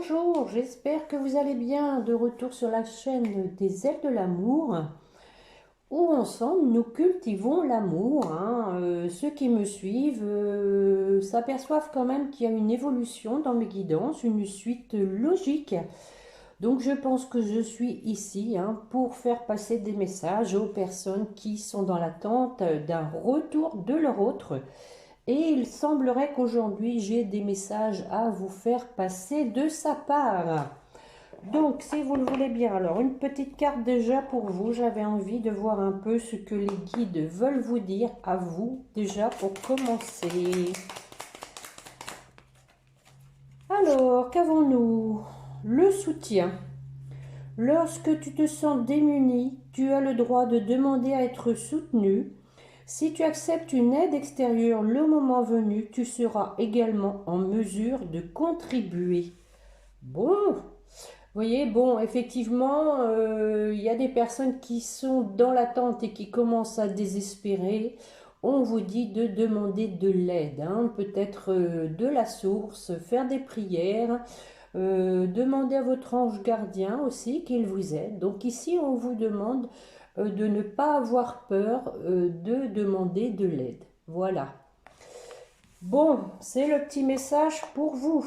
Bonjour, j'espère que vous allez bien. De retour sur la chaîne des ailes de l'amour, où ensemble nous cultivons l'amour. Ceux qui me suivent s'aperçoivent quand même qu'il y a une évolution dans mes guidances, une suite logique. Donc je pense que je suis ici pour faire passer des messages aux personnes qui sont dans l'attente d'un retour de leur autre. Et il semblerait qu'aujourd'hui j'ai des messages à vous faire passer de sa part. Donc, si vous le voulez bien, alors une petite carte déjà pour vous. J'avais envie de voir un peu ce que les guides veulent vous dire à vous, déjà pour commencer. Alors, qu'avons-nous? Le soutien. Lorsque tu te sens démuni, tu as le droit de demander à être soutenu. Si tu acceptes une aide extérieure le moment venu, tu seras également en mesure de contribuer. Bon, voyez, bon, effectivement, il y a des personnes qui sont dans l'attente et qui commencent à désespérer. On vous dit de demander de l'aide, peut-être de la source, faire des prières, demander à votre ange gardien aussi qu'il vous aide. Donc ici, on vous demande de ne pas avoir peur de demander de l'aide. Voilà. Bon, c'est le petit message pour vous.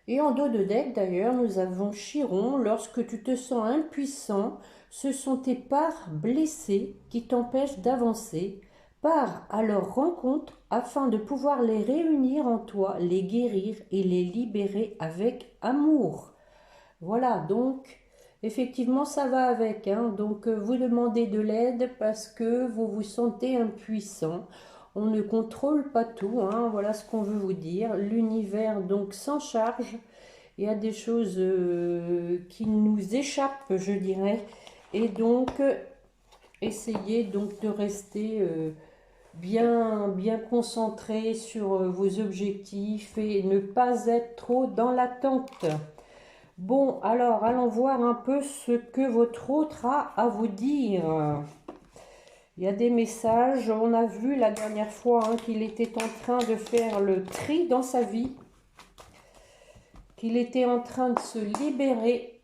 Et en dos de deck, d'ailleurs, nous avons Chiron. Lorsque tu te sens impuissant, ce sont tes parts blessées qui t'empêchent d'avancer. Pars à leur rencontre afin de pouvoir les réunir en toi, les guérir et les libérer avec amour. Voilà, donc effectivement ça va avec. Donc vous demandez de l'aide parce que vous vous sentez impuissant. On ne contrôle pas tout, voilà ce qu'on veut vous dire. L'univers donc s'en charge. Il y a des choses qui nous échappent, je dirais. Et donc essayez donc de rester bien concentré sur vos objectifs et ne pas être trop dans l'attente. Bon, alors allons voir un peu ce que votre autre a à vous dire. Il y a des messages. On a vu la dernière fois qu'il était en train de faire le tri dans sa vie, qu'il était en train de se libérer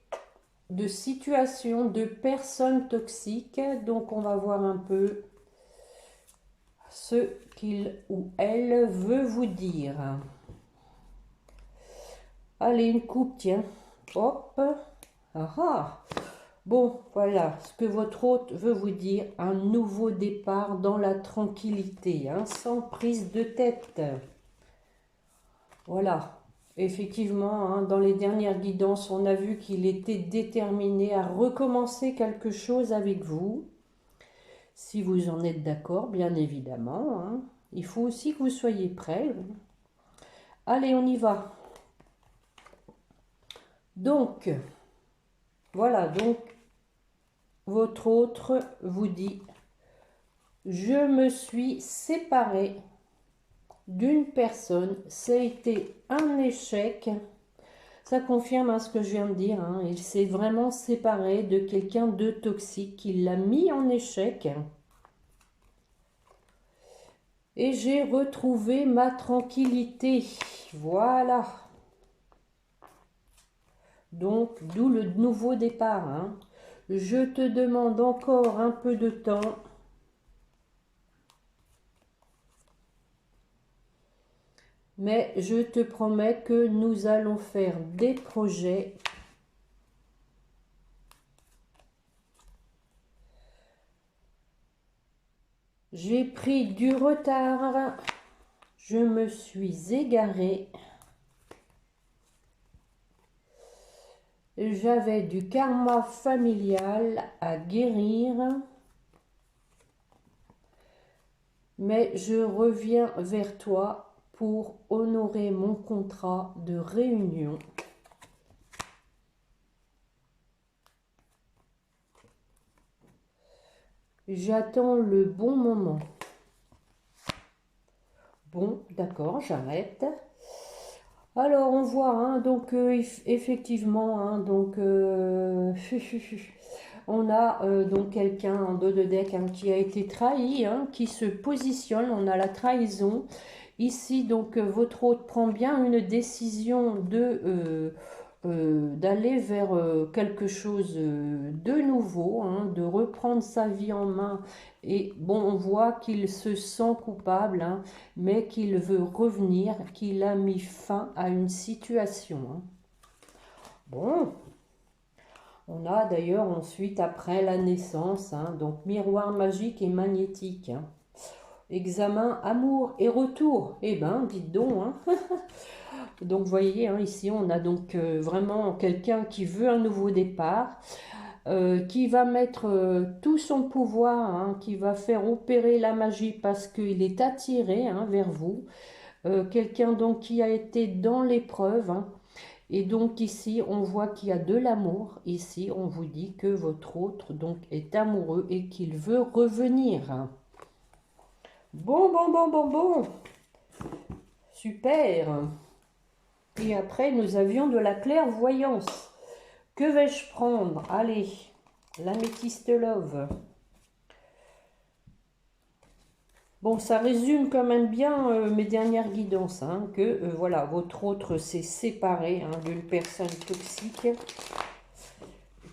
de situations, de personnes toxiques. Donc on va voir un peu ce qu'il ou elle veut vous dire. Allez, une coupe, tiens. Hop. Ah. Bon, voilà ce que votre hôte veut vous dire. Un nouveau départ dans la tranquillité, sans prise de tête. Voilà. Effectivement, dans les dernières guidances, on a vu qu'il était déterminé à recommencer quelque chose avec vous. Si vous en êtes d'accord, bien évidemment. Il faut aussi que vous soyez prêts. Allez, on y va. Donc, voilà, donc, votre autre vous dit, je me suis séparée d'une personne, ça a été un échec. Ça confirme ce que je viens de dire. Il s'est vraiment séparé de quelqu'un de toxique qui l'a mis en échec. Et j'ai retrouvé ma tranquillité. Voilà. Donc, d'où le nouveau départ. Je te demande encore un peu de temps. Mais je te promets que nous allons faire des projets. J'ai pris du retard. Je me suis égarée. J'avais du karma familial à guérir. Mais je reviens vers toi pour honorer mon contrat de réunion. J'attends le bon moment. Bon, d'accord, j'arrête. Alors, on voit, donc effectivement, donc on a donc quelqu'un en dos de deck qui a été trahi, qui se positionne. On a la trahison. Ici, donc, votre hôte prend bien une décision d'aller vers quelque chose de nouveau, hein, de reprendre sa vie en main. Et bon, on voit qu'il se sent coupable, hein, mais qu'il veut revenir, qu'il a mis fin à une situation, hein. Bon, on a d'ailleurs ensuite, après la naissance, hein, donc miroir magique et magnétique, hein. Examen, amour et retour. Eh ben, dites donc, hein. Donc, vous voyez, hein, ici, on a donc vraiment quelqu'un qui veut un nouveau départ, qui va mettre tout son pouvoir, hein, qui va faire opérer la magie parce qu'il est attiré, hein, vers vous. Quelqu'un donc qui a été dans l'épreuve, hein. Et donc ici, on voit qu'il y a de l'amour. Ici, on vous dit que votre autre donc est amoureux et qu'il veut revenir. Bon, bon, bon, bon, bon. Super. Et après, nous avions de la clairvoyance. Que vais-je prendre? Allez, l'améthyste love. Bon, ça résume quand même bien mes dernières guidances, hein, que voilà, votre autre s'est séparé, hein, d'une personne toxique,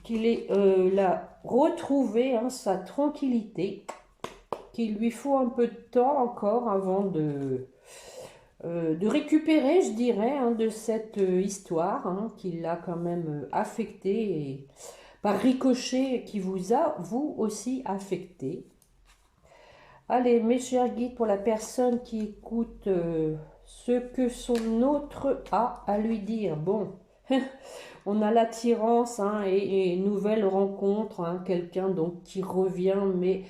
qu'il l'a retrouvé, hein, sa tranquillité, qu'il lui faut un peu de temps encore avant de récupérer, je dirais, hein, de cette histoire, hein, qui l'a quand même affecté, et par ricochet, qui vous a, vous aussi, affecté. Allez, mes chers guides, pour la personne qui écoute ce que son autre a à lui dire. Bon, on a l'attirance, hein, et nouvelle rencontre, hein, quelqu'un donc qui revient, mais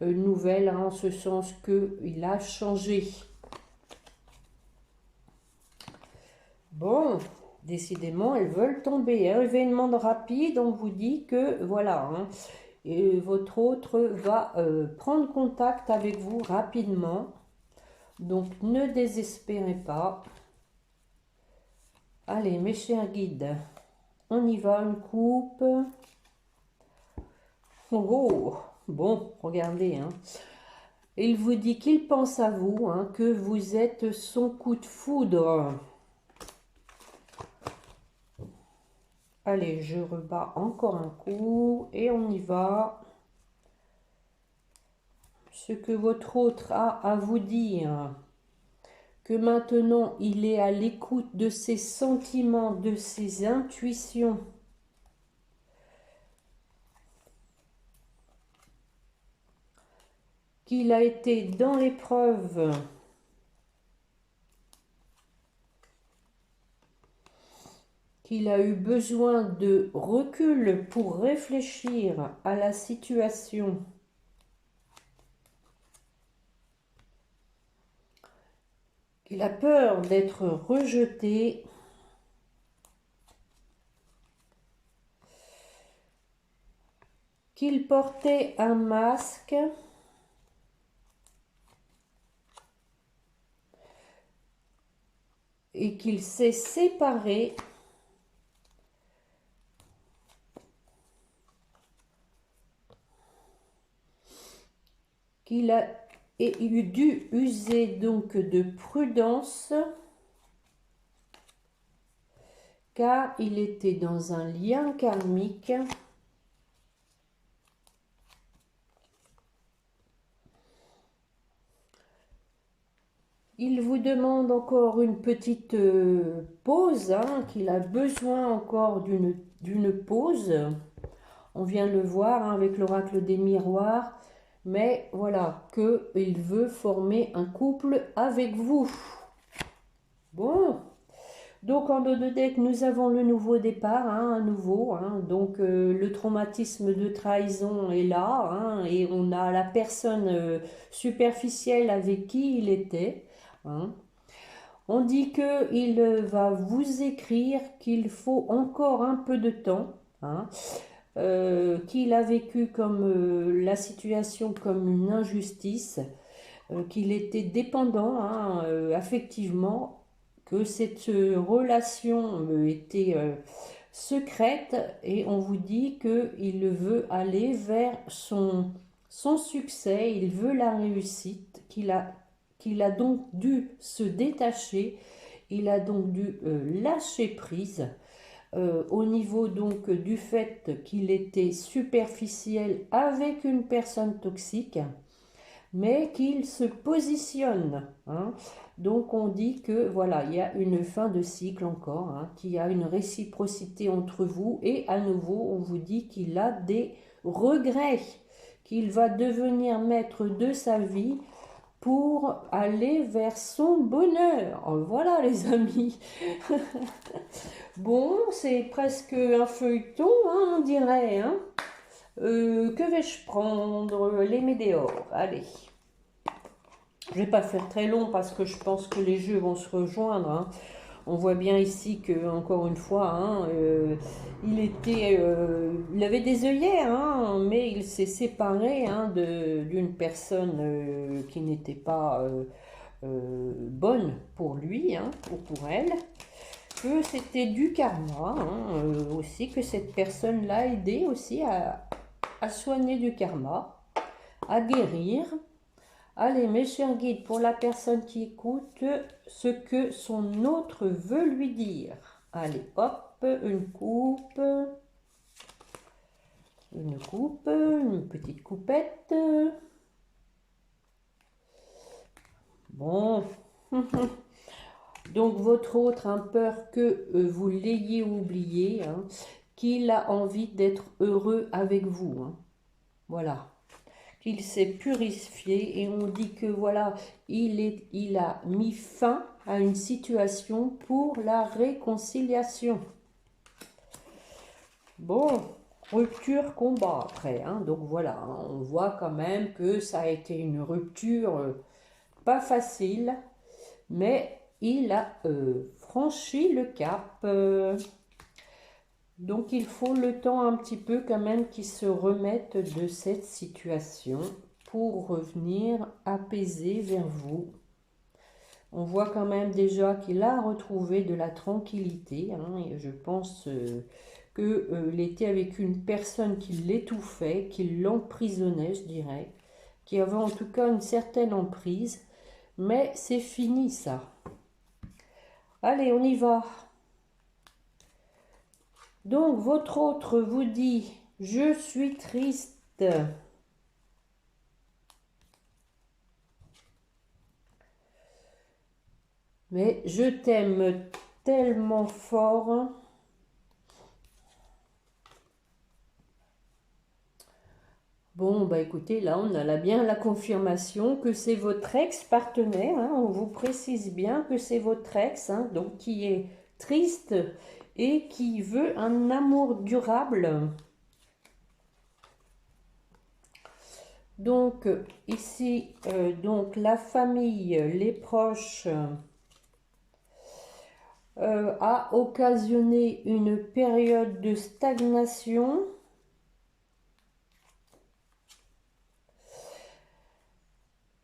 nouvelle, hein, en ce sens qu'il a changé. Bon, décidément, elles veulent tomber. Un événement rapide, on vous dit que, voilà, hein, et votre autre va prendre contact avec vous rapidement. Donc, ne désespérez pas. Allez, mes chers guides, on y va, une coupe. Oh, bon, regardez, hein. Il vous dit qu'il pense à vous, hein, que vous êtes son coup de foudre. Allez, je rebats encore un coup et on y va. Ce que votre autre a à vous dire, que maintenant il est à l'écoute de ses sentiments, de ses intuitions. Qu'il a été dans l'épreuve. Qu'il a eu besoin de recul pour réfléchir à la situation. Qu'il a peur d'être rejeté. Qu'il portait un masque. Et qu'il s'est séparé. Qu'il a dû user donc de prudence, car il était dans un lien karmique. Il vous demande encore une petite pause, hein, qu'il a besoin encore d'une pause. On vient de le voir, hein, avec l'oracle des miroirs. Mais voilà, qu'il veut former un couple avec vous. Bon, donc en dos de deck, nous avons le nouveau départ, hein, à nouveau. Hein, donc le traumatisme de trahison est là, hein, et on a la personne superficielle avec qui il était. Hein. On dit qu'il va vous écrire qu'il faut encore un peu de temps, hein, qu'il a vécu comme la situation comme une injustice, qu'il était dépendant, hein, affectivement, que cette relation était secrète, et on vous dit qu'il veut aller vers son succès, il veut la réussite, qu'il a donc dû se détacher, il a donc dû lâcher prise au niveau donc du fait qu'il était superficiel avec une personne toxique, mais qu'il se positionne, hein. Donc on dit que voilà, il y a une fin de cycle encore, hein, qu'il y a une réciprocité entre vous, et à nouveau on vous dit qu'il a des regrets, qu'il va devenir maître de sa vie pour aller vers son bonheur. Voilà les amis. Bon, c'est presque un feuilleton, hein, on dirait, hein. Que vais-je prendre? Les météores, allez. Je vais pas faire très long parce que je pense que les jeux vont se rejoindre, hein. On voit bien ici que, encore une fois, hein, il avait des œillères, hein, mais il s'est séparé, hein, d'une personne qui n'était pas bonne pour lui, hein, ou pour elle. Que c'était du karma, hein, aussi, que cette personne l'a aidé aussi à soigner du karma, à guérir. Allez, mes chers guides, pour la personne qui écoute, ce que son autre veut lui dire. Allez, hop, une coupe, une petite coupette. Bon. Donc, votre autre a peur que vous l'ayez oublié, hein, qu'il a envie d'être heureux avec vous, hein. Voilà. Qu'il s'est purifié, et on dit que voilà, il a mis fin à une situation pour la réconciliation. Bon, rupture, combat après, hein, donc voilà, hein, on voit quand même que ça a été une rupture pas facile, mais il a franchi le cap. Donc il faut le temps un petit peu quand même qu'il se remette de cette situation pour revenir apaisé vers vous. On voit quand même déjà qu'il a retrouvé de la tranquillité, hein, et je pense qu'il était avec une personne qui l'étouffait, qui l'emprisonnait, je dirais, qui avait en tout cas une certaine emprise, mais c'est fini ça. Allez, on y va. Donc, votre autre vous dit, je suis triste. Mais je t'aime tellement fort. Bon, bah écoutez, là, on a bien la confirmation que c'est votre ex-partenaire, hein. On vous précise bien que c'est votre ex, hein, donc qui est triste et qui veut un amour durable. Donc ici, donc la famille, les proches, a occasionné une période de stagnation.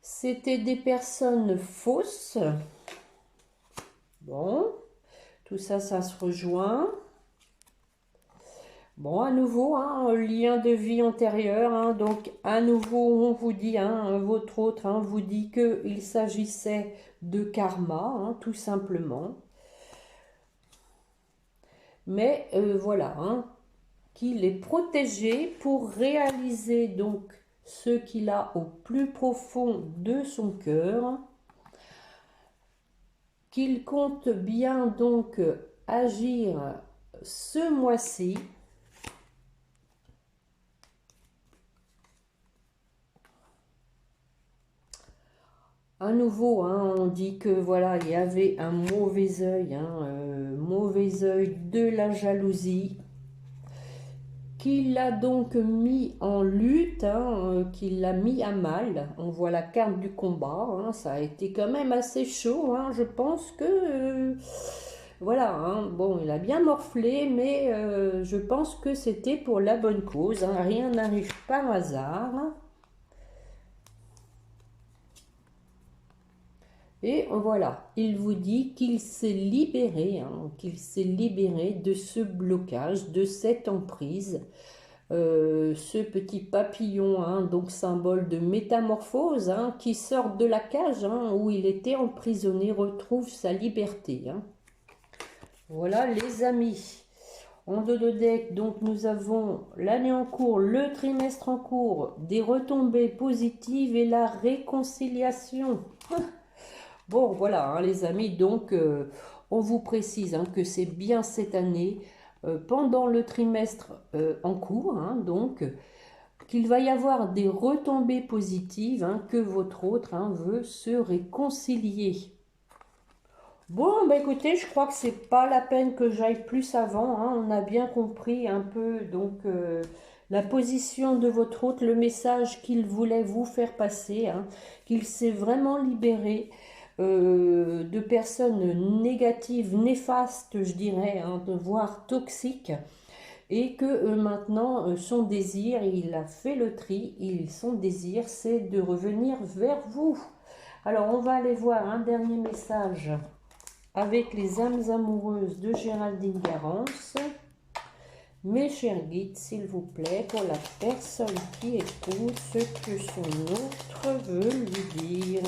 C'était des personnes fausses. Bon, tout ça, ça se rejoint. Bon, à nouveau, hein, lien de vie antérieure, hein, donc à nouveau, on vous dit, hein, votre autre, hein, vous dit qu'il s'agissait de karma, hein, tout simplement. Mais voilà, hein, qu'il est protégé pour réaliser donc ce qu'il a au plus profond de son cœur, qu'il compte bien donc agir ce mois-ci. À nouveau, hein, on dit que voilà, il y avait un mauvais œil, hein, mauvais œil de la jalousie, qu'il a donc mis en lutte, hein, qu'il l'a mis à mal. On voit la carte du combat, hein, ça a été quand même assez chaud, hein, je pense que voilà, hein, bon, il a bien morflé, mais je pense que c'était pour la bonne cause, hein, rien n'arrive par hasard. Et voilà, il vous dit qu'il s'est libéré, hein, qu'il s'est libéré de ce blocage, de cette emprise, ce petit papillon, hein, donc symbole de métamorphose, hein, qui sort de la cage, hein, où il était emprisonné, retrouve sa liberté, hein. Voilà les amis. En dos de deck, donc nous avons l'année en cours, le trimestre en cours, des retombées positives et la réconciliation. Bon, voilà, hein, les amis, donc on vous précise, hein, que c'est bien cette année, pendant le trimestre en cours, hein, donc qu'il va y avoir des retombées positives, hein, que votre autre, hein, veut se réconcilier. Bon, bah écoutez, je crois que c'est pas la peine que j'aille plus avant, hein. On a bien compris un peu donc la position de votre hôte, le message qu'il voulait vous faire passer, hein, qu'il s'est vraiment libéré de personnes négatives, néfastes, je dirais, hein, voire toxiques, et que maintenant son désir, il a fait le tri, son désir, c'est de revenir vers vous. Alors, on va aller voir un dernier message avec les âmes amoureuses de Géraldine Garance. Mes chers guides, s'il vous plaît, pour la personne qui écoute, ce que son autre veut lui dire.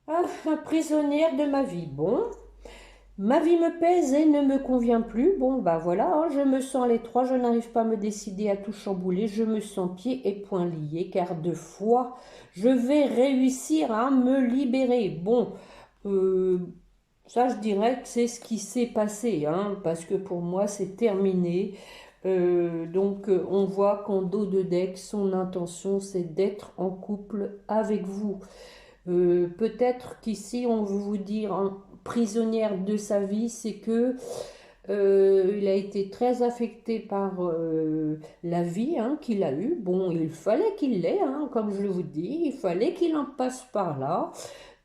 Ah, prisonnière de ma vie. Bon, ma vie me pèse et ne me convient plus. Bon, bah voilà, hein, je me sens à l'étroit, je n'arrive pas à me décider à tout chambouler. Je me sens pieds et poings liés, car de foi, je vais réussir à me libérer. Bon, euh, ça, je dirais que c'est ce qui s'est passé, hein, parce que pour moi, c'est terminé. Donc, on voit qu'en dos de deck, son intention, c'est d'être en couple avec vous. Peut-être qu'ici, on veut vous dire, hein, prisonnière de sa vie, c'est que il a été très affecté par la vie, hein, qu'il a eue. Bon, il fallait qu'il l'ait, hein, comme je vous dis, il fallait qu'il en passe par là.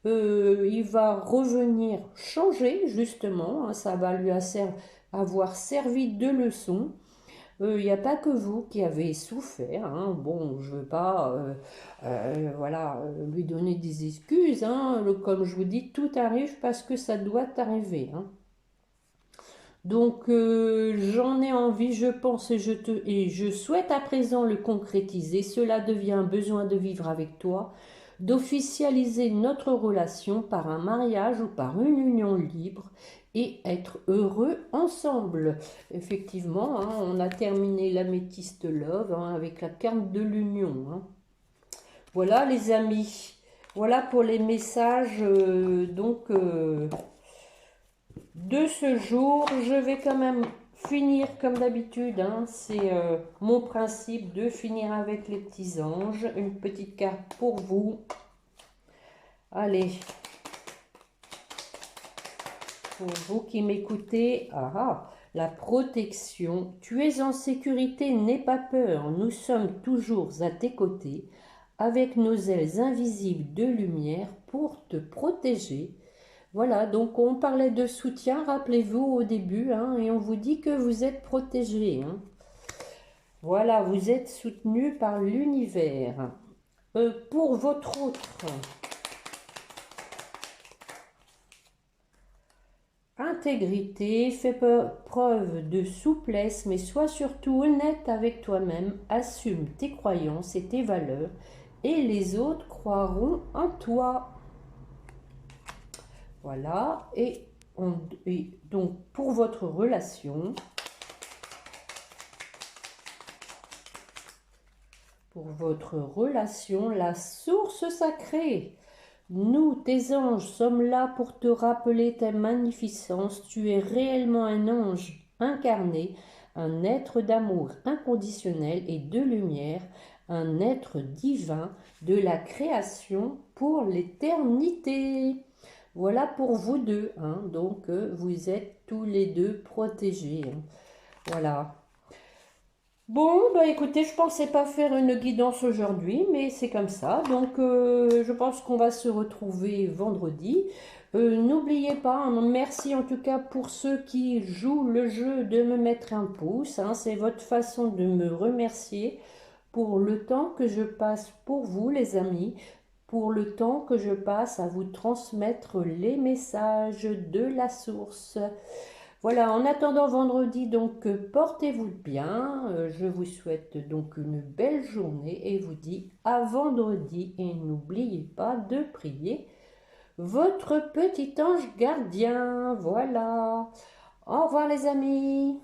Il va revenir changer, justement, hein, ça va lui avoir servi de leçon. Il n'y a pas que vous qui avez souffert, hein. Bon, je ne veux pas voilà, lui donner des excuses, hein. Comme je vous dis, tout arrive parce que ça doit arriver, hein. Donc, j'en ai envie, je pense, et je souhaite à présent le concrétiser. Cela devient un besoin de vivre avec toi, d'officialiser notre relation par un mariage ou par une union libre et être heureux ensemble. Effectivement, hein, on a terminé l'améthyste love, hein, avec la carte de l'union, hein. Voilà les amis, voilà pour les messages de ce jour. Je vais quand même finir comme d'habitude, hein. C'est mon principe de finir avec les petits anges. Une petite carte pour vous. Allez, pour vous qui m'écoutez, la protection. Tu es en sécurité, n'aie pas peur. Nous sommes toujours à tes côtés, avec nos ailes invisibles de lumière pour te protéger. Voilà, donc on parlait de soutien, rappelez-vous au début, hein, et on vous dit que vous êtes protégé, hein. Voilà, vous êtes soutenu par l'univers. Pour votre autre, intégrité, fais preuve de souplesse, mais sois surtout honnête avec toi-même, assume tes croyances et tes valeurs, et les autres croiront en toi. Voilà, et donc pour votre relation, la source sacrée. Nous, tes anges, sommes là pour te rappeler ta magnificence. Tu es réellement un ange incarné, un être d'amour inconditionnel et de lumière, un être divin de la création pour l'éternité. Voilà pour vous deux, hein. Donc vous êtes tous les deux protégés, hein. Voilà. Bon, bah écoutez, je pensais pas faire une guidance aujourd'hui, mais c'est comme ça. Donc je pense qu'on va se retrouver vendredi. N'oubliez pas, hein, merci en tout cas pour ceux qui jouent le jeu de me mettre un pouce, hein. C'est votre façon de me remercier pour le temps que je passe pour vous, les amis, pour le temps que je passe à vous transmettre les messages de la source. Voilà, en attendant vendredi, donc portez-vous bien. Je vous souhaite donc une belle journée et vous dis à vendredi. Et n'oubliez pas de prier votre petit ange gardien. Voilà. Au revoir les amis.